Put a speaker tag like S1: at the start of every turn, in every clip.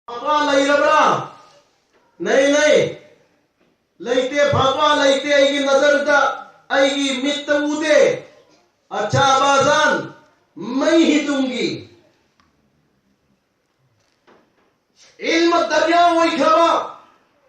S1: fatwa lairabra nei laite fatwa laite aigi nazar da aigi mitta ude acha bazan mai hi dungi ilm darya wai khaba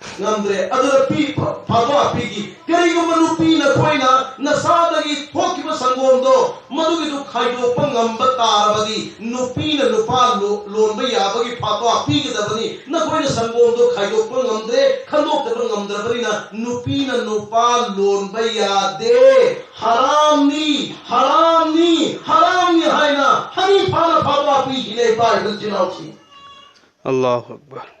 S1: ngamdre adura pi phaba pi gi kari go manu pi na koina na sadagi thoki ba sangom do madu gi du khai do pangam ba tarabagi nu pi na nu pa lon ba ya bagi phaba pi gi da bani na koina sangom do khai do pangam dre khando ta pangam dra bari na nu pi na nu pa lon ba ya de haram ni haina hani pha na phaba pi gi le ba dil chinau chi
S2: Allahu akbar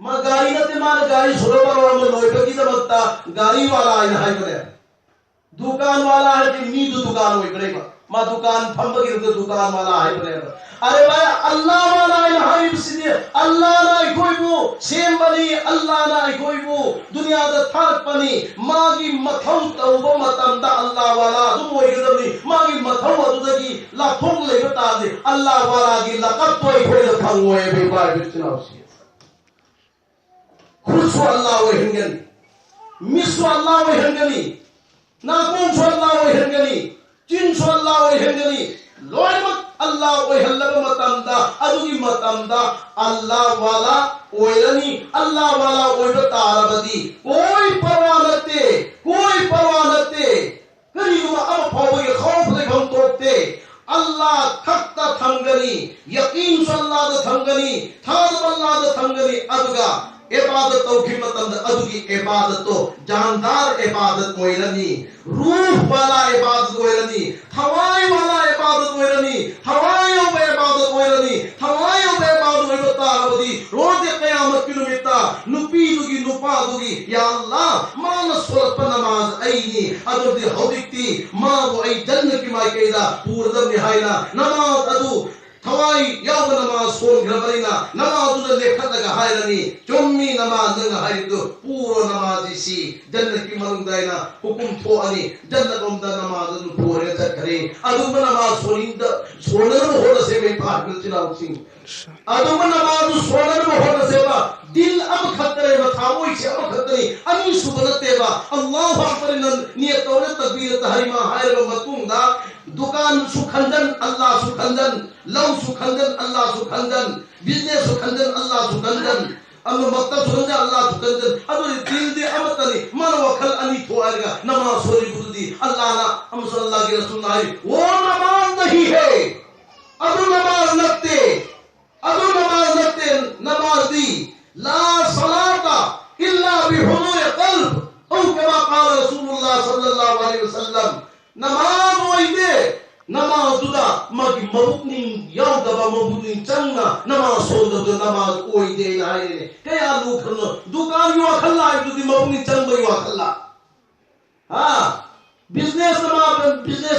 S1: ما گاڑی نتے مان گاڑی سورو پر ہم لوئی پہ کی دمتا گاڑی والا آئین ہائی کرے دکان والا ہے کہ نیدو دکان ہوئی کرے گا ما دکان پھمب گرد دکان والا آئے کرے گا ارے بھائی اللہ والا آئین ہائی بسی دے اللہ نائی کوئی بو سیم بنی اللہ نائی کوئی بو دنیا دا تھرک پنی ماگی متھو توبہ متن دا اللہ والا دم ہوئی گردنی ماگی متھو ودو دگی لا تھوک لے بتا دے اللہ والا گی لقب توئی کوئی دا تھنگ ہوئے بے بائی بچنا اسی خلصو اللہ وی ہنگنی مسو اللہ وی ہنگنی ناکون سو اللہ وی ہنگنی چین سو اللہ وی ہنگنی لوئی مت اللہ وی حلب متندا ادوگی متندا اللہ والا ویلنی اللہ والا وی بتارا بدی کوئی پروانتے قریب اب پھوئی خوف دے گھم توکتے اللہ تھکتا تھنگنی یقین سو اللہ دا تھنگنی تھادم اللہ دا تھنگنی ادگا عبادت تو خدمت ادو کی عبادت تو جاندار عبادت ویلنی روح والا عبادت ویلنی ہوائی والا عبادت ویلنی ہوائیوں پہ عبادت ویلنی ہوائیوں پہ عبادت ویلتا ربدی روز قیامت کی نمیتا نپی دوگی نپا دوگی یا اللہ مان سورت پر نماز اینی ادو دی حدکتی ماں وہ ای جنت کی مائی قیدہ پوردم نہائینا نماز ادو تھوائی یاو نماز سون گربرینا نماز دے لکھت لگا حیرانی چمی نماز نگا حیردو پورو نمازی سی جنت کی مرنگ دائنا حکم تھو انی جنت امدہ نماز دو پورے تکرے ادو میں نماز سونر میں ہونا سے میں پاکل چلاو سنگ ادو میں نماز سونر میں ہونا سے با دل اب خطرے مطاوئی سے اب خطرے انی سبنتے با اللہ اکبر نیتوں نے تکبیر تحریمہ حیر و مطمون دا دکان سکھندن اللہ سکھندن لو سکھندن اللہ سکھندن بزنس سکھندن اللہ سکھندن اما مکتب سکھندن اللہ سکھندن ادو دل دے امتنی من وکھل انی تو آئے گا نماز سوری گزر دی اللہ نا ہم صلی اللہ کی رسول اللہ وہ نماز نہیں ہے ادو نماز لگتے نماز دی لا صلاة الا بحضور قلب او کما قال رسول اللہ صلی اللہ علیہ وسلم نماز ویدے نماز دا ماکی مبکنی یاو دبا مبکنی چنگا نماز سوندر دو نماز ویدے نائے کیا لوگ کرنا دکان یو اکھلا ہے تو دی مبکنی چنگ یو اکھلا ہاں بزنس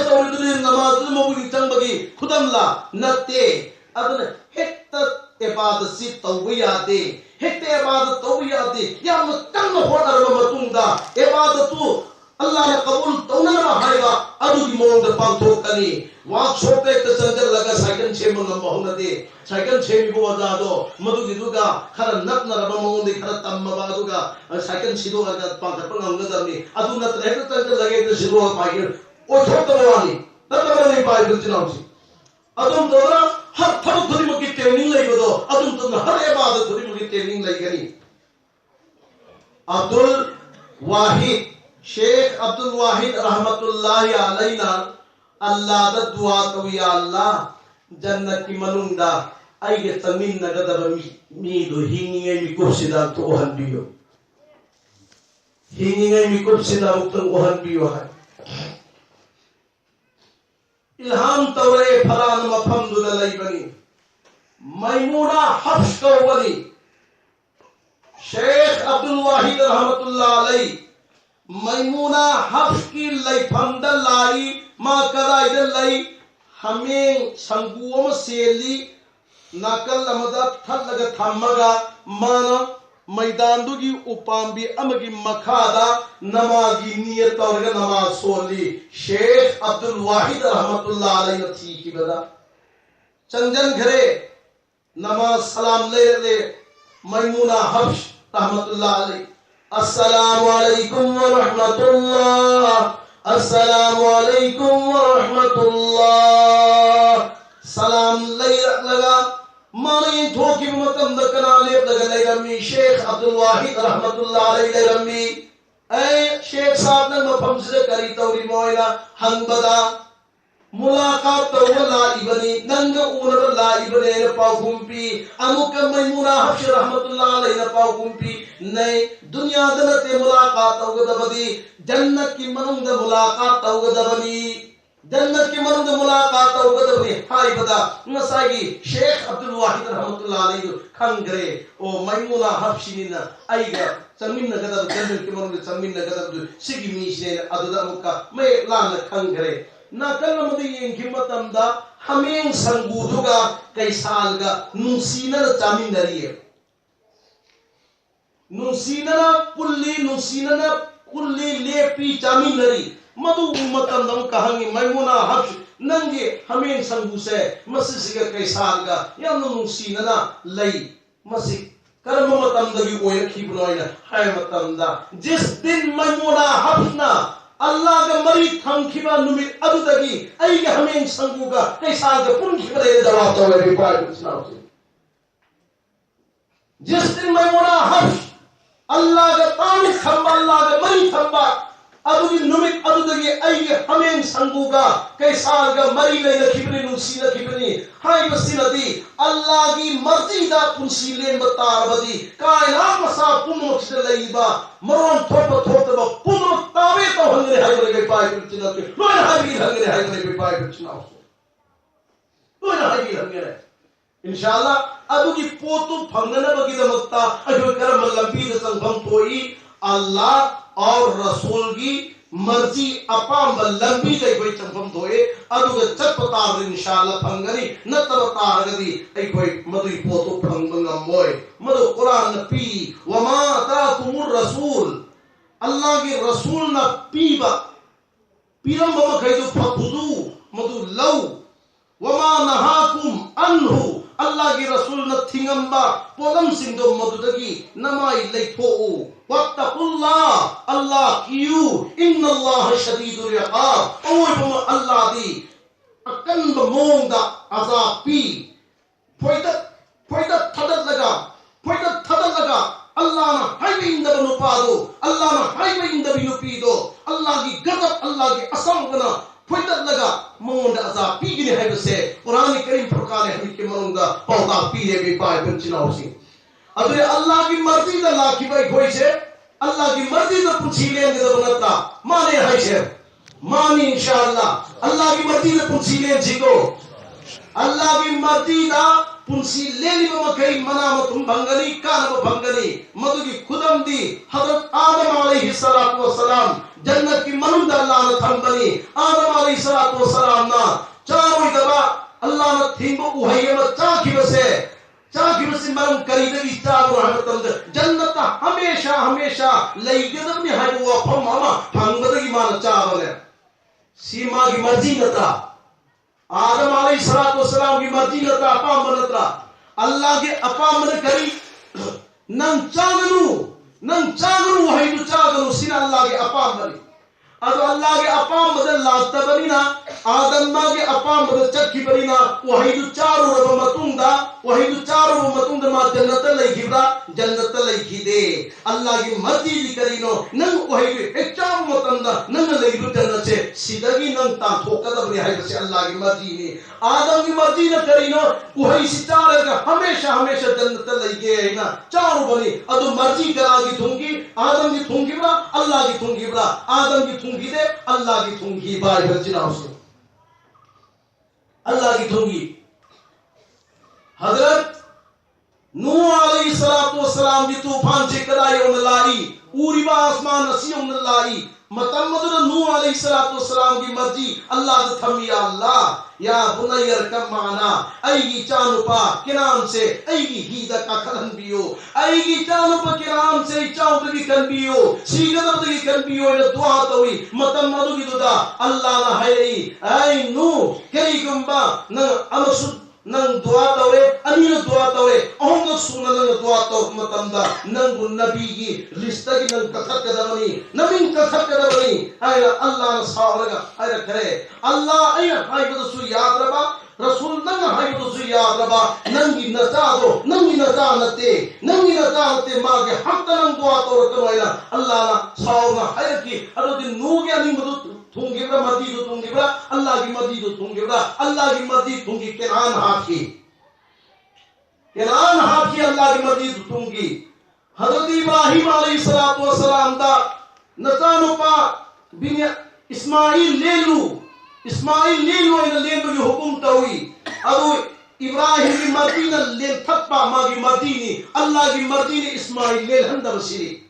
S1: تولی دلی نماز دلی مبکنی چنگ بگی خودم لا نتے ادن حکت عبادت سی تویاتے حکت عبادت تویاتے یا مستنگ ہوتا رب مطمون دا عبادتو اللہ نے قبول تو نہ رہے گا ادو کی مونگ پان تو کنی واق چھوٹے تسنجر لگا سائکن چھے من محمد دے سائکن چھے بھی کو وزا دو مدو کی دوگا خرا نت نہ رب مونگ دے خرا تم مبادو گا سائکن چھدو اگر پان کرپن ہم گزر نہیں ادو نت رہے تسنجر لگے تو شروع پائی گر او چھوٹا موانی تب نہیں پائی گر چناؤ سی ادو دوگا ہر تھر دھری مکی ٹریننگ لئی گو ادو دوگا ہر عبادت دھری مکی ٹریننگ لئی گنی عبدالواحد شیخ عبدالواحد رحمت اللہ علیہ اللہ دا دعا تو یا اللہ جنت کی منوں دا ایگے تمین نگدر میدو ہینگے می کرسی دا تو اوہن بیو ہینگے می کرسی دا مکتن اوہن بیو ہے الہام تورے فران مفہمد للی بنی میمونہ حفظ کو بنی شیخ عبدالواحد رحمت اللہ علیہ میمونہ حفظ کی لئی پھمدل لائی ماں کرائی دل لئی ہمیں سنگوم سیلی ناکل لمدد تھل لگا تھمگا مانا میداندو کی اپام بھی امگی مکھادا نمازی نیت اور نماز سولی شیخ عبدالواحد رحمت اللہ علیہ نتھی کی بدا چنجن گھرے نماز سلام لے لے میمونہ حفظ رحمت اللہ علیہ السلام علیکم ورحمت اللہ السلام علیکم ورحمت اللہ سلام لگا مانے دھوکی متم دکنا لیب لگا لے رمی شیخ عبدالواحد رحمت اللہ علیہ لے رمی اے شیخ صاحب نے مفہم سے کری توری موئلہ ہنگ بدا ملاقات تو لائی بنی ننگ اونر لائی بنی نپاو کمپی امکہ میمونہ حفظ رحمت اللہ علیہ نپاو کمپی نئے دنیا دنتے ملاقات تو گدہ بدی جنت کی مننگ دا ملاقات تو گدہ بنی جنت کے منند ملاقات ہوگدبنی ہائی بدا نسائی شیخ عبد الواحد رحمت اللہ علیہ کھنگرے او میمونہ حبشینہ ایگا سمین نگدب جنت کے منند سمین نگدب سگی میشنے اددا مکہ میں لان کھنگرے نا کلم دی انکمت امدا ہمیں سنگودوگا کئی سال گا ننسینہ چامین دریئے ننسینہ کلی لے پی چامین دری مدو امتن دم کہانگی میمونہ حبش ننگے ہمیں سنگو سے مسیح کا کئی سال گا یا ننسینہ لئی مسیح کرم متن دگی کوئی رکھی بنوئینا ہے متن دا جس دن میمونہ حبشنا اللہ کا مری تھم کھبا نمی ادو دگی ای کہ ہمیں سنگو کا کئی سال کا پن کھبا دے جواب تو ہے بیپائی اسلام سے جس دن میمونہ حبش اللہ کا تانی تھمبا اللہ کا مری تھمبا ادو کی نمک ادو دگی ای کہ ہمیں سنگو کا کئی سال کا مری لئی لکھبنی نوسی لکھبنی ہائی بسی ندی اللہ کی مرضی دا پنسی لین بتار بدی کائنات مسا پن مکشد لئی با مرون تھوپ با پن مکتاوے تو ہنگرے ہائی بلے پائی پرچنا کے لوئن ہائی بھی ہنگرے ہائی بلے پائی پرچنا لوئن ہائی بھی ہنگرے انشاءاللہ ادو کی پوتو پھنگنا بگی دا مکتا اجو کرم لمبی دا سنگم توئی اللہ اور رسول کی مرضی اپام لمبی دے کوئی چنپم دھوئے ادو کے چپ پتار دے انشاءاللہ پھنگنی نتر تار گدی ای کوئی مدوی پوتو پھنگنگا موئے مدو قرآن پی وما تاکم الرسول اللہ کی رسول نہ پیبا پیرم بما کھائیدو پھکدو مدو لو وما نہاکم انہو اللہ کی رسول نہ تھنگمبا پولم سندو مددگی نمائی لیتھو واتقوا اللہ اللہ کیو ان اللہ شدید العقاب اوہ بما اللہ دی اکن بمون دا عذاب پی پویدہ تھدد لگا اللہ نہ ہائی بے اندہ بنو پادو اللہ نہ ہائی بے اندہ بنو پیدو اللہ کی غضب اللہ کی عصم بنا پویدہ لگا مون دا عذاب پی گنے ہے بسے قرآن کریم فرقان حمید کے منوں دا پودا پیلے بھی پائے پنچنا ہو سی ادھر اللہ کی مرضی دا اللہ کی بھائی کوئی سے اللہ کی مرضی دا پنچھی لیں دا بنتا مانے ہے سے مانی انشاءاللہ اللہ کی مرضی دا پنچھی لیں جھگو اللہ کی مرضی دا پنچھی لیلی بمکہی منامتم بھنگنی کانب بھنگنی مدو کی خودم دی حضرت آدم علیہ السلام جنت کی منند اللہ نے تھم بنی آدم علیہ السلام نا چاروی دبا اللہ نے تھنگو اوہیم چاکی بسے مرم کریدگی چاو رحمتند جنت ہمیشہ لئی گدب نہیں ہے وہ پھم ماما پھنگدگی مانا چاو لے سیما کی مرضی نتا آدم علیہ السلام کی مرضی نتا اپام بنترا اللہ کے اپام من کری نن چاگنو وحیدو چاگنو سین اللہ کے اپام بنی ادو اللہ کے اپام بدل لانتا بنینا آدم ما کے اپام بدل چکی بنینا وحیدو چارو رب متون دا ما جنت لئی دے اللہ کی مرضی دی کرینو نن وحیدو ایک چارو متن دا نن لئی دو جنت سے سیدگی نن تا تھوکا دا بنی ہے بسی اللہ کی مرضی نے آدم کی مرضی نہ کرینو وحی ستارے کا ہمیشہ جنت لئی گئے نا چارو بنی ادو مرضی کرا کی تھونگی آدم کی تھونگی بڑا اللہ کی تھونگی بڑا آدم کی تھونگی دے اللہ کی تھونگی بائی بچنا اسے اللہ کی تھونگی حضرت نوح علیہ السلام کی طوفان چکرائی ان لائی اوری با آسمان نسی ان لائی متمد نوح علیہ السلام کی مرضی اللہ تھمی اللہ یا بنیر کم معنا ایگی چانو پا کنام سے ایگی ہیدہ کا کھلن بیو ایگی چانو پا کنام سے چاو دگی کن بیو سیگدر دگی کن بیو انہیں دعا توی متمدو کی دعا اللہ نہ ہے اے نوح کئی گمبا نہ نن دعا توے انیل دعا توے اونگ سونا نن دعا تو متمدا نن نبی کی رشتہ کی نن کثرت کدبنی نبی کثرت کدبنی اے اللہ نے ساورگا اے کرے اللہ اے ہائی بدسو یاد ربا رسول نن ہائی بدسو یاد ربا ننگی نتا دو ننگی نتا نتے ماں کے حق نن دعا تو کرو اللہ نے ساورگا اے کی ارو دن نو کے نہیں مدد تھونگی بڑا مرضی تو تھونگی بڑا اللہ کی مرضی تو تھونگی بڑا اللہ کی مرضی تھونگی کنان ہاتھی اللہ کی مرضی تو تھونگی حضرت ابراہیم علیہ السلام دا نتانو پا بن اسماعیل لے لو Ismail len oina len bagi hukum tawi adu Ibrahim ki mardina len thappa magi mardini Allah ki mardini Ismail len handa basiri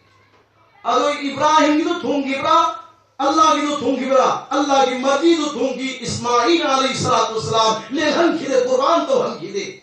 S1: adu Ibrahim ki to thongi bra Allah ki to thongi bra Allah ki mardi to thongi Ismail alayhi salatu wasalam len han khide Quran to han khide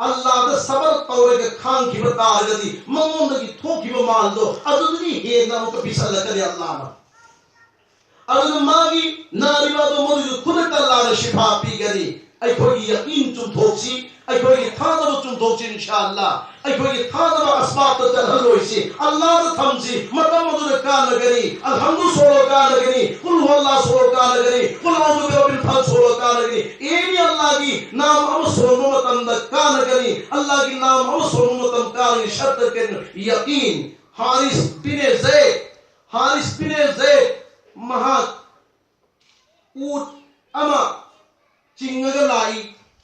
S1: Allah da sabar tawre khang ki bata gadi mamon da ki thoki ba mal do adu ni he na mo bisa la kare Allah ma adu magi nari ba do mo du khud ta Allah da shifa pi gadi ai khoi yaqeen chum thoksi ai khoi thana chum thoksi inshallah ai khoi thana asbab ta tal hoisi Allah da thamsi matam mo du ka na gari alhamdu solo ka na gari kul huwallahu solo ka na gari kul a'udhu bi rabbil falaq solo ka na gari e ni Allah ki naam am solo matam da ka na gari Allah ki naam am solo matam ka na shart ke yaqeen Haris bin Zaid mahat ut ama chingaga lai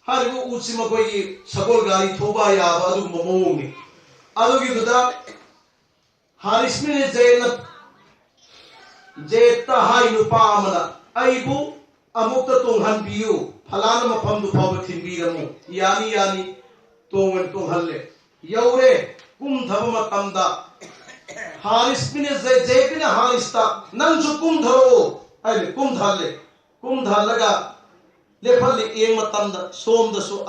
S1: haribu utsima koi sagol gari thoba ya adu momong adu ki duda Haris bin Zaid na Zaid ta hai nu pa amana aibu amukta tunghan biyu phalana mafam du phaw thimbiramu yani tongan tonghalle yaure kum dhaba matamda Haris bin Zaid bin Haris ta nang chu kum dharo ai kum dhallaga lekhal e matamda somda su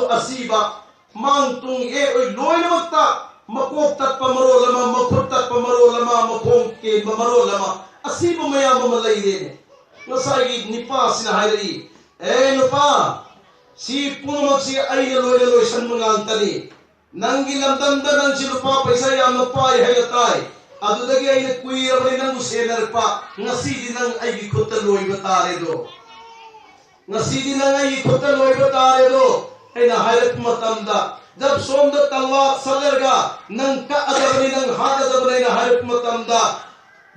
S1: asiba mang tung e oi loina makta makok tat pamaro lama makhut tat pamaro lama makhom ke pamaro lama asiba maya mamalai de ngasai nipa sina hairi e nupa si punumak si ai loi san mangang tani nangi lamdam da nang si nupa paisa ya nupa ai hayatai adudagi ai kuira bani nang usenar pa ngasi di nang ai gi khutta loi batare do ngasi di nang ai khutta loi batare do aina hayat matamda jab somda talwar salarga nang ka adabani nang hada adabani na hayat matamda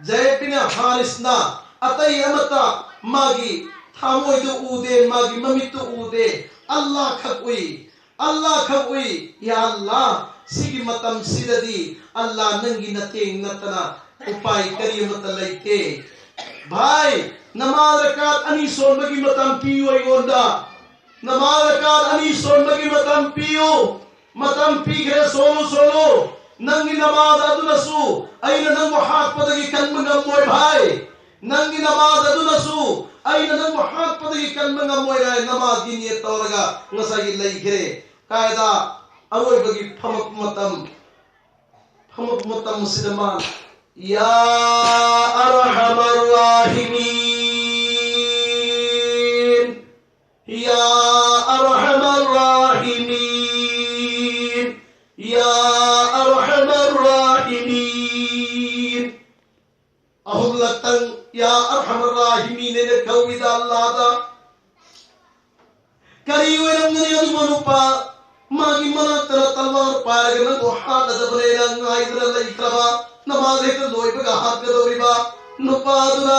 S1: Zaid bin Haris na atai amata magi thamoi du ude magi mamit du ude Allah khakui ya Allah sigi matam sidadi Allah nangi nateng natana upai kari mata laite bhai namaz rakat ani son bagi matam piyo ay gonda namaz rakat ani son bagi matam piyo matam pigre solo nangi namaz adu nasu aina nang muhat padagi kan mangamoy bhai nangi namaz adu nasu aina nang muhat padagi kan mangamoy ay namaz gini tawraga ngasai lai gire kaida awoi bagi phamak matam sidaman ya arhamar rahimin ya arhamar rahimin ya arhamar rahimin ahulatan ya arhamar rahimin ne kawida Allah da kariwe ngani adu manupa magi mana tara talwar parage na ko hada dabre nang aidra lai traba namaz ek loi baga hat ga doriba nupaduna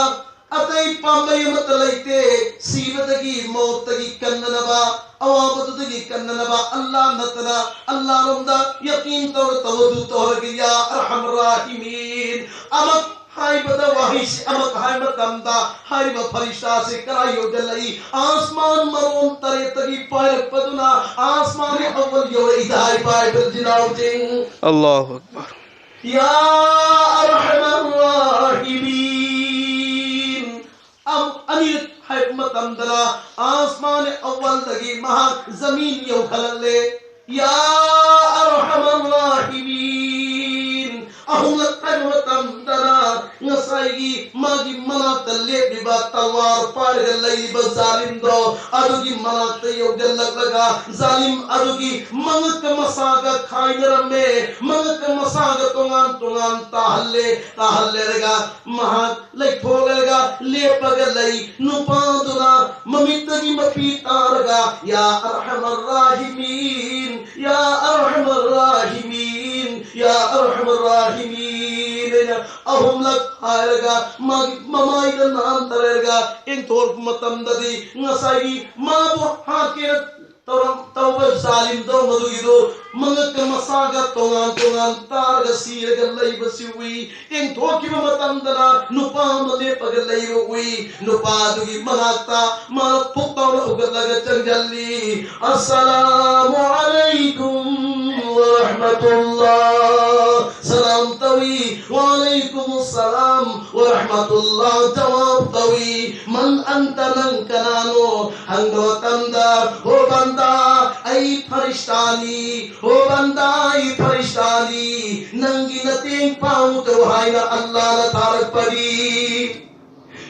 S1: atai pambai matalaite sivatagi mautagi kannanaba awabadagi kannanaba Allah natana Allah romda yaqeen tawadu tawragi ya arhamar rahimin amak hai bada wahis amak hai matamda hai ba farishta se karayo dalai asman maron tare tagi pair paduna asman awwal yo idai pair jinauting
S2: Allahu Akbar
S1: ya arhamar rahimin am anil hai matamda asman awwal tagi maha zamin yo khalalle ya arhamar rahimin ahulat kan matamda ngasai ngsaigi magi manakta lepiba talwar parga laiba zalim do adugi manakta yogdallaga zalim adugi mangaka masaga khainarame mangaka masaga tongan tahalle rega mahak laitholega lepaga lai nupaduna mamitagi mapitarga ya arhamar rahimin ya arhamar rahimin ya arhamar rahimin ahum lak hairaga mamayda nan tarega entor matamdadi ngasai mabu hakir tawba zalim do madugido mangaka masaga tongan targa siraga laiba siwi entor ki matamdana nupa male paga laiba wi nupa dugi manakta ma puktaw ugalaga chanjalli assalamu alaikum wa rahmatullah salam tawi wa alaikum assalam wa rahmatullah jawab tawi man anta nan kanano hangdo tanda ho banda ai farishtani ho banda ai farishtani nangi nating pau to haina Allah na tarak pari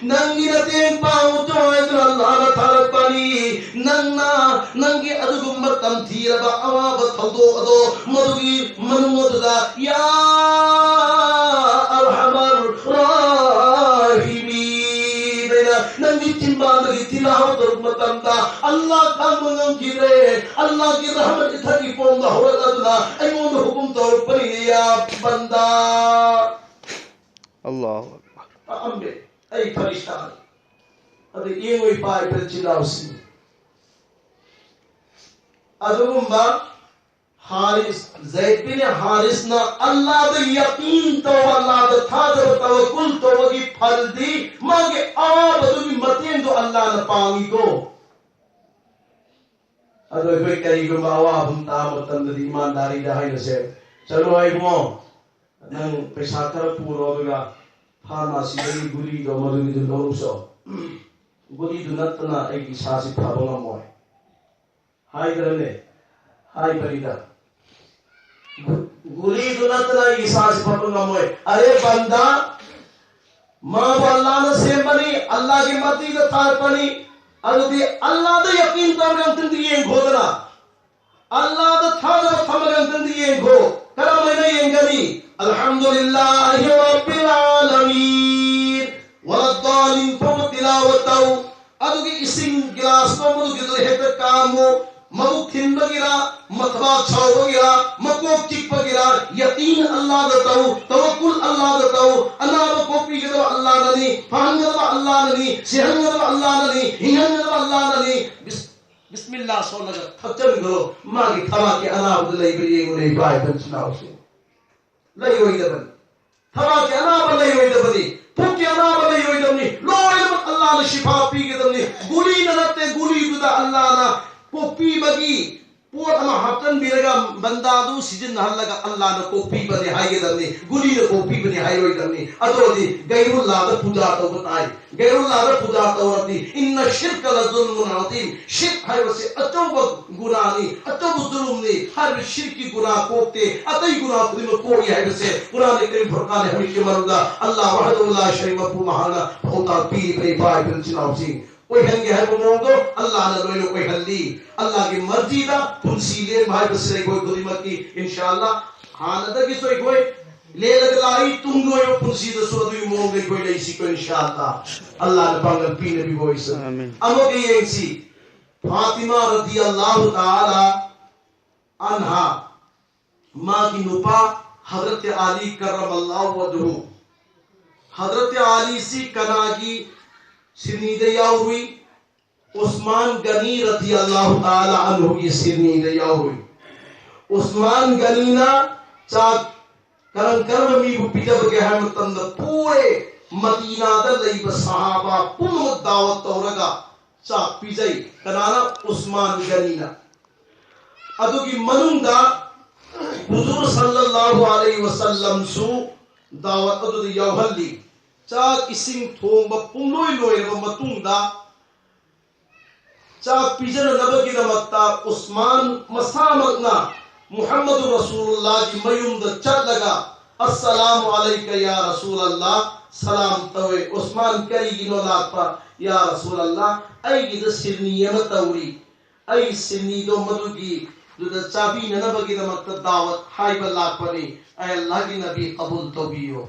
S1: nangi nating pau to Allah na tarak pari nangi adugum matam thira ba awa ba thodo ado madugi manumoda ya arhamar rahimin nangi timbagi tilawat matamda Allah kamangam gire Allah ki rahmat ithagi ponga horaduna aymon hukum tor pariya banda
S2: Allahu Akbar.
S1: ambe ay farishta ade yengoi pai perchilausi adugumba Haris Zaid bin Haris na Allah da yaqeen to Allah da thadar tawakkul to wagi faldi mage abadu bi matin do Allah na pangi ko ado koi kai go bawa hum ta matan da imandari da hay se chalo ai mo nang pesa kar puro ga pharmacy ni guri do madu ni do so guri du natna ai ki sasi phabanga mo hay garane hay parida guli dunatna isas phatuna moy are banda ma Allah na sembani Allah ki mati ka tarpani aludi Allah da yaqeen targam tindiyeng godana Allah da thada thamagam tindiyeng go karamena yengani alhamdulillahi rabbil alamin wala dalin tilawataw adugi ising glass ko mudu gido heta kamu magu thimbagira matba chawbagira makok chikbagira yaqeen Allah da taw tawakkul Allah da taw anaba kopi gido Allah nani phangada Allah nani sehangada Allah nani hingangada Allah nani bismillah sonaga thachar garo magi thama ke anaba lay bari ngure bai ban sunawse lay hoida ban thama ke anaba lay hoida bani pukki anaba lay hoida bani loida Allah na shifa pi gido ni guli na natte guli duda Allah na kopi bagi pot ama haptan biraga bandadu sijin hallaga Allah na kopi bani haye damni guli na kopi bani haye damni adodi gairullah da puja to batai gairullah da puja to rabbi inna shirka la zulmun azim shirk hay wase atoba gurani atoba zulumni har shirki guna kokte atai guna khudin ko hay wase quran karim furqan hamish maruda Allah wahdahu la sharika lahu mahana hota pi pe bai bin sinausi کوئی ہنگے ہے وہ مونگو اللہ نہ لوئے کوئی ہلی اللہ کی مرضی دا پنسیلے بھائی بسرے کوئی قدیمت کی انشاءاللہ حالتہ کی سوئی کوئی لے لگلائی تم گوئے وہ پنسیدہ سورتوی مونگے کوئی لیسی کو انشاءاللہ اللہ نے پانگل پینے بھی ہوئی سن امو کی یہ انسی فاطمہ رضی اللہ تعالی عنہا ماں کی نپا حضرت علی کرم اللہ وجہو حضرت علی سی کناگی سرنی دیاو ہوئی عثمان غنی رضی اللہ تعالی عنہ کی سرنی دیاو ہوئی عثمان غنی نا چاک کرن کرم میگو پیجب کے حمتن دا پورے مدینہ دا لیب صحابہ پمت دعوت تورگا چاک پیجائی کنانا عثمان غنی نا ادو کی منن دا حضور صلی اللہ علیہ وسلم سو دعوت ادو دا یوہل لی چاک اسنگ تھوم با پنگلوئی لوئی با متون دا چاک پیجن نبگی نمکتا عثمان مسامتنا محمد رسول اللہ کی میوم دا چت لگا السلام علیکہ یا رسول اللہ سلام توے عثمان کری گی نو لاپا یا رسول اللہ ای گی دا سرنی یمتوری ای سرنی دو مدوگی جو دا چابی ننبگی دا مکتب دعوت ہائی باللہ پنی اے اللہ کی نبی قبول تو بیو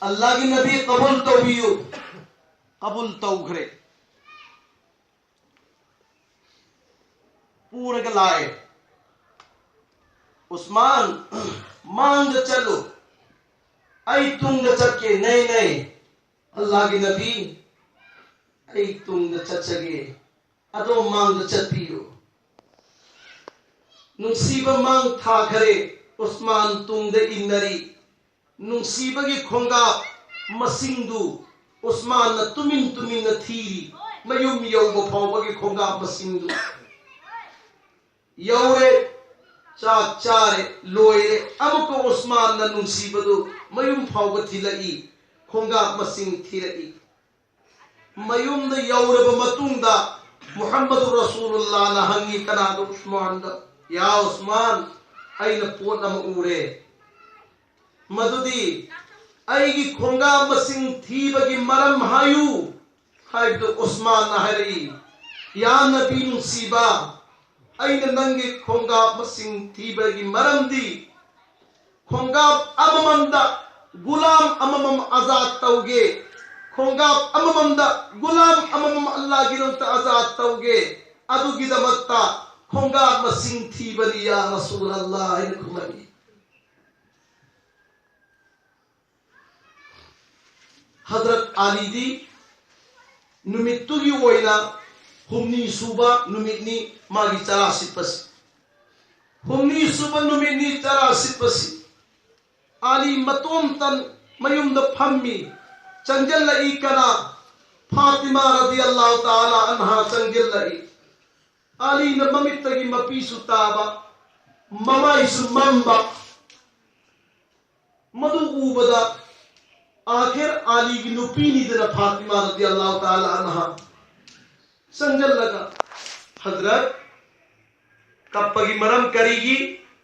S1: اللہ کی نبی قبول تو بیو قبول تو گھرے پورا گلائے عثمان مانگ چلو ای تم دا چکے نہیں اللہ کی نبی ای تم دا چچگے ادو مانگ دا چپیو نصیب مانگ تھا گھرے عثمان تم دا انری نصیب کی کھونگا مسنگدو عثمان نا تمین نا تھیری میوم یو بپاو کی کھونگا مسنگدو یورے چاک چارے لوئے امکو عثمان نا نصیب دو میوم پاو تھی لئی کھونگا مسنگ تھی لئی میوم دا یورے بمتون دا محمد رسول اللہ نا ہنگی کنا دا عثمان دا یا عثمان این پونا مورے مددی ایگی کھونگا مسنگ تھی بگی مرم ہایو ہائی تو عثمان نہری یا نبی نصیبہ این ننگی کھونگا مسنگ تھی بگی مرم دی کھونگا اممم دا غلام اممم آزاد توگے کھونگا اممم دا غلام اممم اللہ کی رمت آزاد توگے ادو گی دا مکتا کھونگا مسنگ تھی بلی یا رسول اللہ انکو ملی حضرت علی دی نمتو گی وینا ہمنی صوبہ نمتنی ماگی چراست پسی ہمنی صوبہ نمتنی چراست پسی علی متوم تن میوم دا پھمی چنگل لئی کنا فاطمہ رضی اللہ تعالی عنہ چنگل لئی علی نمتگی مپیسو تابا ممائیسو ممبا مدو اوبدا آخر علی کی نپینی دینا فاطمہ رضی اللہ تعالی عنہ سنجل لگا حضرت کب پگی مرم کرے گی